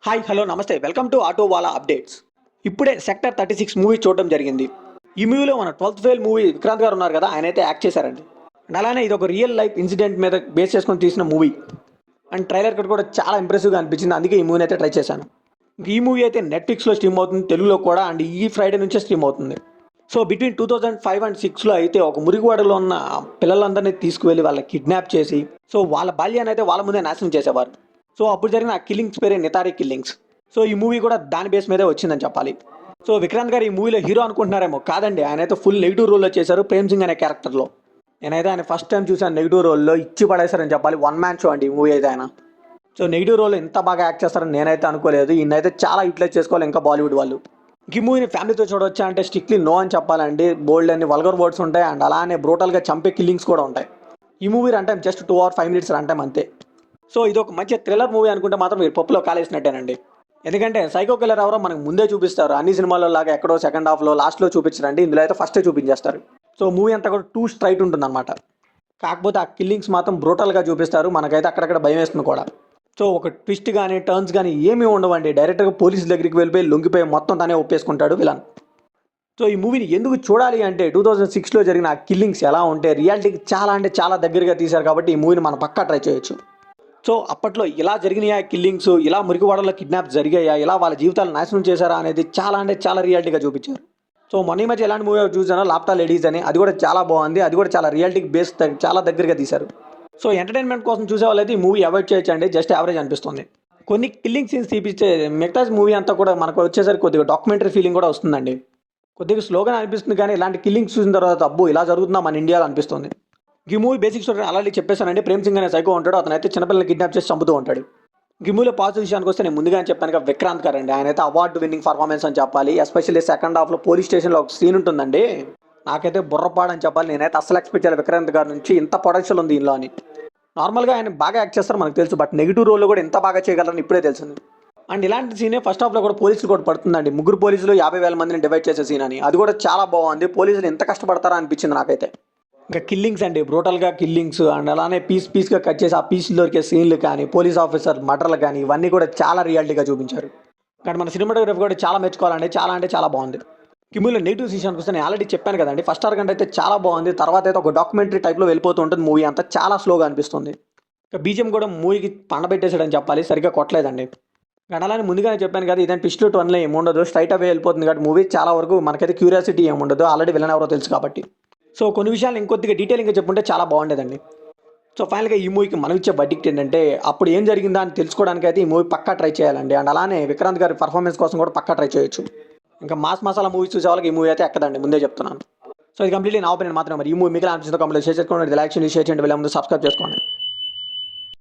Hi hello నమస్తే welcome to auto wala updates. ఇప్పుడే sector 36 movie చూడడం జరిగింది. ఈ మూవీలో మన 12th ఫెయిల్ మూవీ విక్రాంత్ గారు ఉన్నారు కదా, ఆయన అయితే యాక్ట్ చేశారండి. అండ్ అలానే ఇది ఒక రియల్ లైఫ్ ఇన్సిడెంట్ మీద బేస్ చేసుకొని తీసిన మూవీ. అండ్ ట్రైలర్ కట్ కూడా చాలా ఇంప్రెసివ్గా అనిపించింది, అందుకే ఈ మూవీని అయితే ట్రై చేశాను. ఈ మూవీ అయితే నెట్ఫ్లిక్స్లో స్ట్రీమ్ అవుతుంది, తెలుగులో కూడా. అండ్ ఈ ఫ్రైడే నుంచే స్ట్రీమ్ అవుతుంది. సో బిట్వీన్ 2005 అండ్ 6లో అయితే ఒక మురుగువాడలో ఉన్న పిల్లలందరినీ తీసుకువెళ్ళి వాళ్ళని కిడ్నాప్ చేసి సో వాళ్ళ బాల్యాన్ని అయితే వాళ్ళ ముందే నాశనం చేసేవారు. సో అప్పుడు జరిగిన ఆ కిల్లింగ్స్ పేరే నితారి కిల్లింగ్స్. సో ఈ మూవీ కూడా దాని బేస్ మీదే వచ్చిందని చెప్పాలి. సో విక్రాంత్ గారు ఈ మూవీలో హీరో అనుకుంటున్నారేమో, కాదండి, ఆయన అయితే ఫుల్ నెగిటివ్ రోల్లో చేశారు ప్రేమ్ సింగ్ అనే క్యారెక్టర్లో. నేనైతే ఆయన ఫస్ట్ టైం చూసాను నెగిటివ్ రోల్లో, ఇచ్చి పడేశారని చెప్పాలి. వన్ మ్యాన్ షో అండి ఈ మూవీ అయితే. ఆయన సో నెగిటివ్ రోల్ ఇంత బాగా యాక్ట్ చేస్తారని నేనైతే అనుకోలేదు. ఈయనైతే చాలా యూటిలైజ్ చేసుకోవాలి ఇంకా బాలీవుడ్ వాళ్ళు. ఈ మూవీని ఫ్యామిలీతో చూడవచ్చా అంటే స్ట్రిక్ట్లీ నో అని చెప్పాలండి. బోల్డ్ అన్ని వల్గర్ వర్డ్స్ ఉంటాయి, అండ్ అలానే బ్రూటల్గా చంపే కిల్లింగ్స్ కూడా ఉంటాయి. ఈ movie run time just 2 or 5 minutes run time అంతే. సో ఇది ఒక మంచి థ్రిల్లర్ మూవీ అనుకుంటే మాత్రం మీరు పప్పులో కాలేసినట్టేనండి. ఎందుకంటే సైకో కిల్లర్ ఎవరో మనకు ముందే చూపిస్తారు, అన్ని సినిమాల్లో లాగా ఎక్కడో సెకండ్ హాఫ్లో లాస్ట్లో చూపించరండి. ఇందులో అయితే ఫస్టే చూపించేస్తారు. సో మూవీ అంతా కూడా టూ స్ట్రైట్ ఉంటుందన్నమాట. కాకపోతే ఆ కిల్లింగ్స్ మాత్రం బ్రూటల్గా చూపిస్తారు, మనకైతే అక్కడక్కడ భయం వేస్తుంది కూడా. సో ఒక ట్విస్ట్ కానీ టర్న్స్ కానీ ఏమీ ఉండవండి. డైరెక్ట్గా పోలీస్ దగ్గరికి వెళ్ళిపోయి లొంగిపోయి మొత్తం తనే ఒప్పేసుకుంటాడు విలన్. సో ఈ మూవీని ఎందుకు చూడాలి అంటే 2006లో జరిగిన ఆ కిల్లింగ్స్ ఎలా ఉంటే రియాలిటీకి చాలా అంటే చాలా దగ్గరగా తీశారు కాబట్టి ఈ మూవీని మనం పక్కా ట్రై చేయొచ్చు. సో అప్పట్లో ఇలా జరిగినాయా కిల్లింగ్స్, ఇలా మురికివాడలో కిడ్నాప్ జరిగాయా, ఇలా వాళ్ళ జీవితాలు నాశనం చేశారా అనేది చాలా అంటే చాలా రియాలిటీగా చూపించారు. సో మొన్న ఈ మధ్య ఎలాంటి మూవీ చూసానో లాప్టా లేడీస్ అని, అది కూడా చాలా బాగుంది. అది కూడా చాలా రియాలిటీకి బేస్ చాలా దగ్గరగా తీశారు. సో ఎంటర్టైన్మెంట్ కోసం చూసే వాళ్ళైతే ఈ మూవీ అవాయిడ్ చేయొచ్చండి, జస్ట్ యావరేజ్ అనిపిస్తుంది. కొన్ని కిల్లింగ్ సీన్స్ తీపిచ్చే మిగతా మూవీ అంతా కూడా మనకు వచ్చేసరికి కొద్దిగా డాక్యుమెంటరీ ఫీలింగ్ కూడా వస్తుందండి. కొద్దిగా స్లోగా అనిపిస్తుంది, కానీ ఇలాంటి కిల్లింగ్స్ చూసిన తర్వాత అబ్బో ఇలా జరుగుతుందా మన ఇండియాలో అనిపిస్తుంది. ఈ మూవీ బేసిక్ స్టోరీ అలాంటి చెప్పేశానండి. ప్రేమ్ సింగ్ అనే సైకో ఉంటాడు, అతనైతే చిన్నపిల్లల్ని కిడ్నాప్ చేసి చంపుతూ ఉంటాడు. ఈ మూవీలో పాజిటివ్ విషయానికి వస్తే నేను ముందుగా చెప్పాను విక్రాంత్ గారు అండి, ఆయన అయితే అవార్డు విన్నింగ్ పర్ఫార్మెన్స్ అని చెప్పాలి. ఎస్పెషల్లీ సెకండ్ హాఫ్లో పోలీస్ స్టేషన్లో ఒక సీన్ ఉంటుందండి, నాకైతే బుర్రపాడని చెప్పాలి. నేనైతే అసలు ఎక్స్పెక్ట్ చేయాలి విక్రాంత్ గారి నుంచి ఇంత పొటెన్షియల్ ఉంది ఇందులో అని. నార్మల్గా ఆయన బాగా యాక్ట్ చేస్తారు మనకు తెలుసు, బట్ నెగిటివ్ రోల్లో కూడా ఇంత బాగా చేయగలరని ఇప్పుడే తెలిసింది. అండ్ ఇలాంటి సీనే ఫస్ట్ హాఫ్లో కూడా పోలీసులు కూడా పడుతుందండి. 3 పోలీసులు 50,000 మందిని డివైడ్ చేసే సీన్ అని, అది కూడా చాలా బాగుంది. పోలీసులు ఎంత కష్టపడతారా అనిపించింది నాకైతే. ఇంకా కిల్లింగ్స్ అండి, బ్రూటల్గా కిల్లింగ్స్, అండ్ అలానే పీస్గా కట్ చేసి ఆ పీసులు దొరికే సీన్లు కానీ, పోలీస్ ఆఫీసర్ మర్డర్లు కానీ, ఇవన్నీ కూడా చాలా రియాలిటీగా చూపించారు. కానీ మన సినిమాటోగ్రఫీ కూడా చాలా మెచ్చుకోవాలండి, చాలా అంటే చాలా బాగుంది. ఈ మూవీలో నెగిటివ్ విషయానికి వస్తే నేను ఆల్రెడీ చెప్పాను కదండి, ఫస్ట్ అరగంట అయితే చాలా బాగుంది. తర్వాత అయితే ఒక డాక్యుమెంటరీ టైప్లో వెళ్ళిపోతూ ఉంటుంది మూవీ అంతా, చాలా స్లోగా అనిపిస్తుంది. ఇంకా బీజిఎం కూడా మూవీకి పండబెట్టేసాడని చెప్పాలి, సరిగ్గా కొట్టలేదండి. గణాలని ముందుగానే చెప్పాను కదా, ఇదని ట్విస్ట్ టు వన్లో ఏముండదు, స్ట్రైట్ అవే వెళ్ళిపోతుంది కాబట్టి మూవీ చాలా వరకు మనకైతే క్యూరియాసిటీ ఏముండదు, ఆల్రెడీ విలన్ ఎవరో తెలుసు కాబట్టి. సో కొన్ని విషయాలు ఇంకొద్దిగా డీటెయిలింగ్గా చెప్పుంటే చాలా బాగుండేదండి. సో ఫైనల్గా ఈ మూవీకి మనం ఇచ్చే బడ్జెట్ ఏంటంటే అప్పుడు ఏం జరిగిందా అని తెలుసుకోవడానికి అయితే ఈ మూవీ పక్కా ట్రై చేయాలండి. అండ్ అలానే విక్రాంత్ గారి పర్ఫార్మెన్స్ కోసం కూడా పక్కా ట్రై చేయొచ్చు. ఇంకా మాస్ మసాలా మూవీస్ చూసే వాళ్ళకి ఈ మూవీ అయితే ఎక్కదండి, ముందే చెప్తున్నాను. సో ఇది కంప్లీట్లీ నా ఒపీనియన్ మాత్రమే. మరి ఈ మూవీ మీకు అనిపిస్తుందో కంప్లీట్ షేర్ చేసుకోండి, లైక్ చేయండి, షేర్ చేయండి, వెళ్ళే ముందు సబ్స్క్రైబ్ చేసుకోండి.